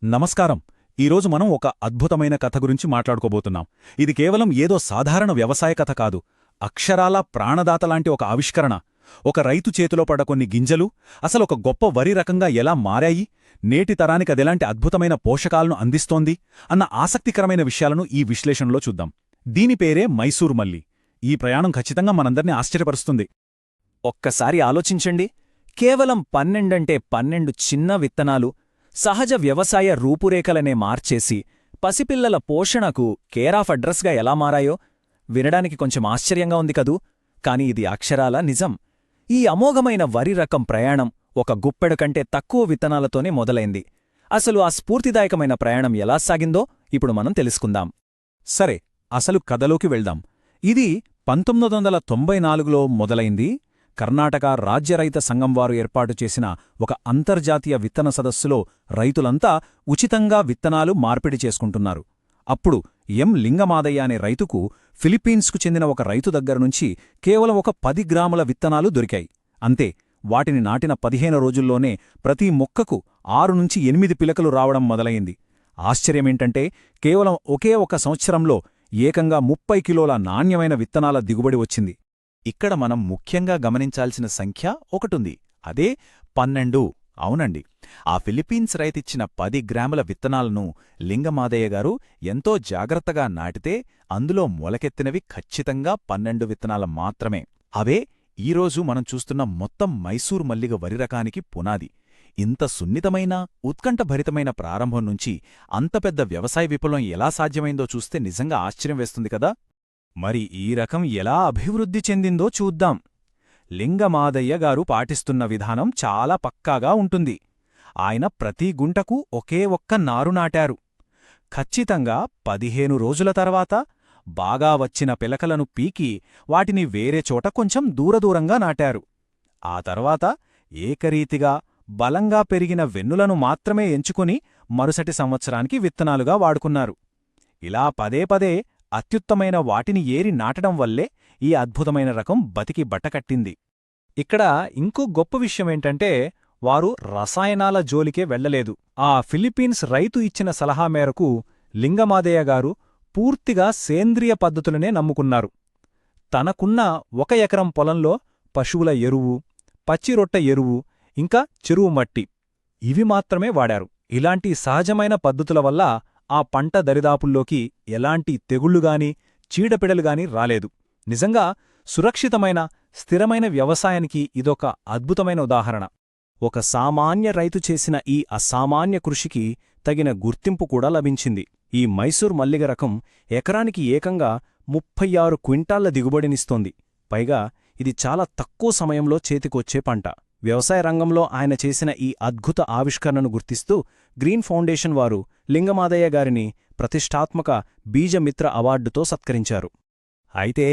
నమస్కారం. ఈరోజు మనం ఒక అద్భుతమైన కథ గురించి మాట్లాడుకోబోతున్నాం. ఇది కేవలం ఏదో సాధారణ వ్యవసాయ కథ కాదు. అక్షరాలా ప్రాణదాతలాంటి ఒక ఆవిష్కరణ. ఒక రైతు చేతిలో పడ్డ కొన్ని గింజలు అసలొక గొప్ప వరి రకంగా ఎలా మారాయి, నేటి తరానికి అదెలాంటి అద్భుతమైన పోషకాలను అందిస్తోంది అన్న ఆసక్తికరమైన విషయాలను ఈ విశ్లేషణలో చూద్దాం. దీని పేరే మైసూర్ మల్లి. ఈ ప్రయాణం ఖచ్చితంగా మనందర్నీ ఆశ్చర్యపరుస్తుంది. ఒక్కసారి ఆలోచించండి. కేవలం 12 చిన్న విత్తనాలు సహజ వ్యవసాయ రూపురేఖలనే మార్చేసి పసిపిల్లల పోషణకు కేరాఫ్ అడ్రస్గా ఎలా మారాయో వినడానికి కొంచెం ఆశ్చర్యంగా ఉంది కదూ. కాని ఇది అక్షరాల నిజం. ఈ అమోఘమైన వరి రకం ప్రయాణం ఒక గుప్పెడు కంటే తక్కువ విత్తనాలతోనే మొదలైంది. అసలు ఆ స్ఫూర్తిదాయకమైన ప్రయాణం ఎలా సాగిందో ఇప్పుడు మనం తెలుసుకుందాం. సరే, అసలు కథలోకి వెళ్దాం. ఇది 1994లో మొదలైంది. కర్ణాటక రాజ్య రైత సంఘం వారు ఏర్పాటు చేసిన ఒక అంతర్జాతీయ విత్తన సదస్సులో రైతులంతా ఉచితంగా విత్తనాలు మార్పిడి చేసుకుంటున్నారు. అప్పుడు ఎం లింగమాదయ్య అనే రైతుకు ఫిలిప్పీన్స్కు చెందిన ఒక రైతు దగ్గరనుంచి కేవలం ఒక 10 గ్రాముల విత్తనాలు దొరికాయి. అంతే. వాటిని నాటిన 15 రోజుల్లోనే ప్రతి మొక్కకు 6 నుంచి 8 పిలకలు రావడం మొదలయింది. ఆశ్చర్యమేంటంటే కేవలం ఒకే ఒక సంవత్సరంలో ఏకంగా 30 కిలోల నాణ్యమైన విత్తనాల దిగుబడి వచ్చింది. ఇక్కడ మనం ముఖ్యంగా గమనించాల్సిన సంఖ్య ఒకటుంది. అదే 12. అవునండి, ఆ ఫిలిప్పీన్స్ రైతిచ్చిన 10 గ్రాముల విత్తనాలను లింగమాదయ్య గారు ఎంతో జాగ్రత్తగా నాటితే అందులో మొలకెత్తినవి ఖచ్చితంగా 12 విత్తనాల మాత్రమే. అవే ఈరోజు మనం చూస్తున్న మొత్తం మైసూర్ మల్లిగ వరి రకానికి పునాది. ఇంత సున్నితమైన, ఉత్కంఠభరితమైన ప్రారంభం నుంచి అంత పెద్ద వ్యవసాయ విప్లవం ఎలా సాధ్యమైందో చూస్తే నిజంగా ఆశ్చర్యం వేస్తుంది కదా. మరి ఈ రకం ఎలా అభివృద్ధి చెందిందో చూద్దాం. లింగమాదయ్య గారు పాటిస్తున్న విధానం చాలా పక్కాగా ఉంటుంది. ఆయన ప్రతి గుంటకు ఒకే ఒక్క నారు నాటారు. ఖచ్చితంగా 15 రోజుల తర్వాత బాగా వచ్చిన పిలకలను పీకి వాటిని వేరే చోట కొంచెం దూరదూరంగా నాటారు. ఆ తర్వాత ఏకరీతిగా బలంగా పెరిగిన వెన్నులను మాత్రమే ఎంచుకుని మరుసటి సంవత్సరానికి విత్తనాలుగా వాడుకున్నారు. ఇలా పదే పదే అత్యుత్తమైన వాటిని ఏరి నాటడం వల్లే ఈ అద్భుతమైన రకం బతికి బట్టకట్టింది. ఇక్కడ ఇంకో గొప్ప విషయమేంటంటే వారు రసాయనాల జోలికే వెళ్లలేదు. ఆ ఫిలిప్పీన్స్ రైతు ఇచ్చిన సలహా మేరకు లింగమాదయ్య గారు పూర్తిగా సేంద్రియ పద్ధతులనే నమ్ముకున్నారు. తనకున్న 1 ఎకరం పొలంలో పశువుల ఎరువు, పచ్చిరొట్ట ఎరువు, ఇంకా చెరువు మట్టి ఇవి మాత్రమే వాడారు. ఇలాంటి సహజమైన పద్ధతుల వల్ల ఆ పంట దరిదాపుల్లోకి ఎలాంటి తెగుళ్లుగాని, చీడపిడలుగాని రాలేదు. నిజంగా సురక్షితమైన, స్థిరమైన వ్యవసాయానికి ఇదొక అద్భుతమైన ఉదాహరణ. ఒక సామాన్య రైతు చేసిన ఈ అసామాన్య కృషికి తగిన గుర్తింపు కూడా లభించింది. ఈ మైసూర్ మల్లిగ రకం ఎకరానికి ఏకంగా 36 క్వింటాళ్ల దిగుబడినిస్తోంది. పైగా ఇది చాలా తక్కువ సమయంలో చేతికొచ్చే పంట. వ్యవసాయ రంగంలో ఆయన చేసిన ఈ అద్భుత ఆవిష్కరణను గుర్తిస్తూ గ్రీన్ ఫౌండేషన్ వారు లింగమాదయ్య గారిని ప్రతిష్టాత్మక బీజమిత్ర అవార్డుతో సత్కరించారు. అయితే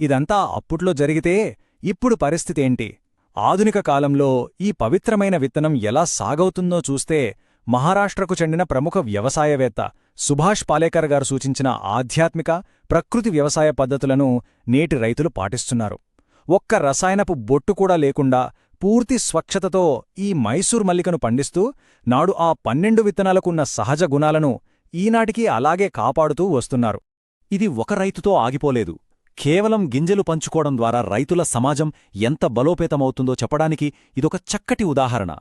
ఇదంతా అప్పుట్లో జరిగితే ఇప్పుడు పరిస్థితేంటి? ఆధునిక కాలంలో ఈ పవిత్రమైన విత్తనం ఎలా సాగవుతుందో చూస్తే మహారాష్ట్రకు చెందిన ప్రముఖ వ్యవసాయవేత్త సుభాష్ పాలేకర్ గారు సూచించిన ఆధ్యాత్మిక, ప్రకృతి వ్యవసాయ పద్ధతులను నేటి రైతులు పాటిస్తున్నారు. ఒక్క రసాయనపు బొట్టు కూడా లేకుండా పూర్తి స్వచ్ఛతతో ఈ మైసూర్ మల్లికను పండిస్తూ నాడు ఆ 12 విత్తనాలకున్న సహజ గుణాలను ఈనాటికి అలాగే కాపాడుతూ వస్తున్నారు. ఇది ఒక రైతుతో ఆగిపోలేదు. కేవలం గింజలు పంచుకోవడం ద్వారా రైతుల సమాజం ఎంత బలోపేతమవుతుందో చెప్పడానికి ఇదొక చక్కటి ఉదాహరణ.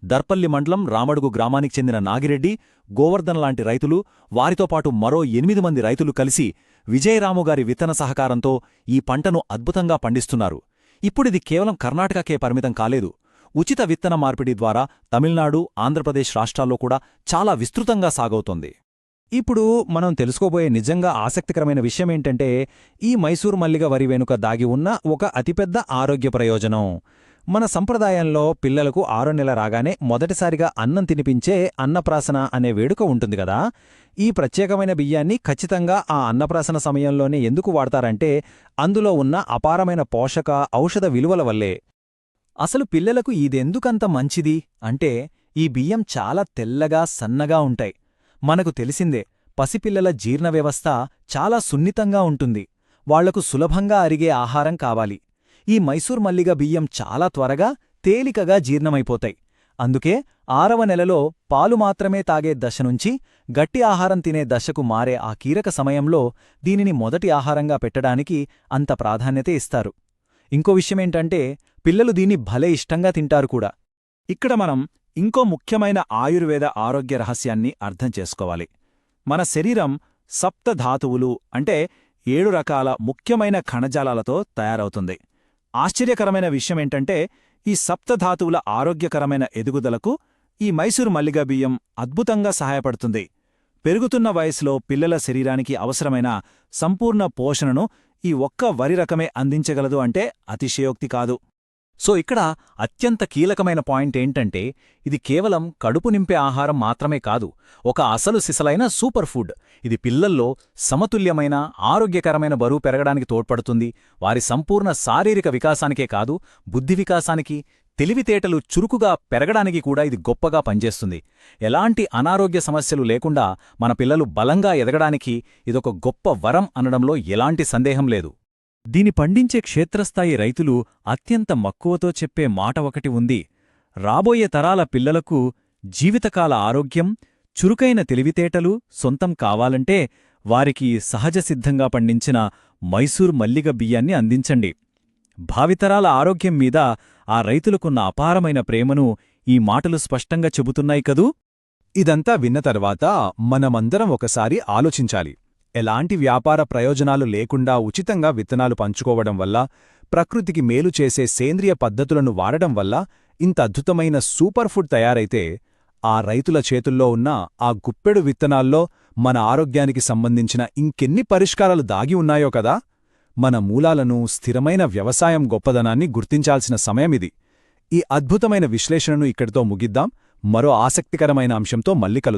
దర్పల్లి మండలం రామడుగు గ్రామానికి చెందిన నాగిరెడ్డి, గోవర్ధన్ లాంటి రైతులు, వారితో పాటు మరో 8 మంది రైతులు కలిసి విజయరాముగారి విత్తన సహకారంతో ఈ పంటను అద్భుతంగా పండిస్తున్నారు. ఇప్పుడిది కేవలం కర్ణాటకకే పరిమితం కాలేదు. ఉచిత విత్తన మార్పిడి ద్వారా తమిళనాడు, ఆంధ్రప్రదేశ్ రాష్ట్రాల్లో కూడా చాలా విస్తృతంగా సాగవుతోంది. ఇప్పుడు మనం తెలుసుకోబోయే నిజంగా ఆసక్తికరమైన విషయమేంటంటే ఈ మైసూర్ మల్లిగ వరి వెనుక దాగి ఉన్న ఒక అతిపెద్ద ఆరోగ్య ప్రయోజనం. మన సంప్రదాయంలో పిల్లలకు 6వ నెల రాగానే మొదటిసారిగా అన్నం తినిపించే అన్నప్రాసన అనే వేడుక ఉంటుంది కదా. ఈ ప్రత్యేకమైన బియ్యాన్ని ఖచ్చితంగా ఆ అన్నప్రాసన సమయంలోనే ఎందుకు వాడతారంటే అందులో ఉన్న అపారమైన పోషక, ఔషధ విలువల వల్లే. అసలు పిల్లలకు ఇదెందుకంత మంచిది అంటే ఈ బియ్యం చాలా తెల్లగా, సన్నగా ఉంటాయి. మనకు తెలిసిందే, పసిపిల్లల జీర్ణవ్యవస్థ చాలా సున్నితంగా ఉంటుంది. వాళ్లకు సులభంగా అరిగే ఆహారం కావాలి. ఈ మైసూర్ మల్లిగ బియ్యం చాలా త్వరగా, తేలికగా జీర్ణమైపోతాయి. అందుకే 6వ నెలలో పాలు మాత్రమే తాగే దశ నుంచి గట్టి ఆహారం తినే దశకు మారే ఆ కీలక సమయంలో దీనిని మొదటి ఆహారంగా పెట్టడానికి అంత ప్రాధాన్యత ఇస్తారు. ఇంకో విషయమేంటంటే పిల్లలు దీన్ని భలే ఇష్టంగా తింటారు కూడా. ఇక్కడ మనం ఇంకో ముఖ్యమైన ఆయుర్వేద ఆరోగ్య రహస్యాన్ని అర్థం చేసుకోవాలి. మన శరీరం సప్తధాతువులు అంటే 7 రకాల ముఖ్యమైన కణజాలాలతో తయారవుతుంది. ఆశ్చర్యకరమైన విషయమేంటంటే ఈ సప్తధాతువుల ఆరోగ్యకరమైన ఎదుగుదలకు ఈ మైసూరు మల్లిగ బియ్యం అద్భుతంగా సహాయపడుతుంది. పెరుగుతున్న వయసులో పిల్లల శరీరానికి అవసరమైన సంపూర్ణ పోషణను ఈ ఒక్క వరి రకమే అందించగలదు అంటే అతిశయోక్తి కాదు. సో ఇక్కడ అత్యంత కీలకమైన పాయింట్ ఏంటంటే ఇది కేవలం కడుపు నింపే ఆహారం మాత్రమే కాదు, ఒక అసలు సిసలైన సూపర్ ఫుడ్. ఇది పిల్లల్లో సమతుల్యమైన ఆరోగ్యకరమైన బరువు పెరగడానికి తోడ్పడుతుంది. వారి సంపూర్ణ శారీరక వికాసానికే కాదు, బుద్ధి వికాసానికి, తెలివితేటలు చురుకుగా పెరగడానికి కూడా ఇది గొప్పగా పనిచేస్తుంది. ఎలాంటి అనారోగ్య సమస్యలు లేకుండా మన పిల్లలు బలంగా ఎదగడానికి ఇదొక గొప్ప వరం అనడంలో ఎలాంటి సందేహం లేదు. దీని పండించే క్షేత్రస్థాయి రైతులు అత్యంత మక్కువతో చెప్పే మాట ఒకటి ఉంది: రాబోయే తరాల పిల్లలకు జీవితకాల ఆరోగ్యం, చురుకైన తెలివితేటలు సొంతం కావాలంటే వారికి సహజసిద్ధంగా పండించిన మైసూర్ మల్లిగ బియ్యాన్ని అందించండి. భావితరాల ఆరోగ్యం మీద ఆ రైతులకున్న అపారమైన ప్రేమను ఈ మాటలు స్పష్టంగా చెబుతున్నాయి కదూ. ఇదంతా విన్న తర్వాత మనమందరం ఒకసారి ఆలోచించాలి. ఎలాంటి వ్యాపార ప్రయోజనాలు లేకుండా ఉచితంగా విత్తనాలు పంచుకోవడం వల్ల, ప్రకృతికి మేలు చేసే సేంద్రియ పద్ధతులను వాడడం వల్ల ఇంత అద్భుతమైన సూపర్ ఫుడ్ తయారైతే, ఆ రైతుల చేతుల్లో ఉన్న ఆ గుప్పెడు విత్తనాల్లో మన ఆరోగ్యానికి సంబంధించిన ఇంకెన్ని పరిష్కారాలు దాగి ఉన్నాయో కదా. మన మూలాలను, స్థిరమైన వ్యవసాయం గొప్పదనాన్ని గుర్తించాల్సిన సమయమిది. ఈ అద్భుతమైన విశ్లేషణను ఇక్కడితో ముగిద్దాం. మరో ఆసక్తికరమైన అంశంతో మళ్ళీ కలుద్దాం.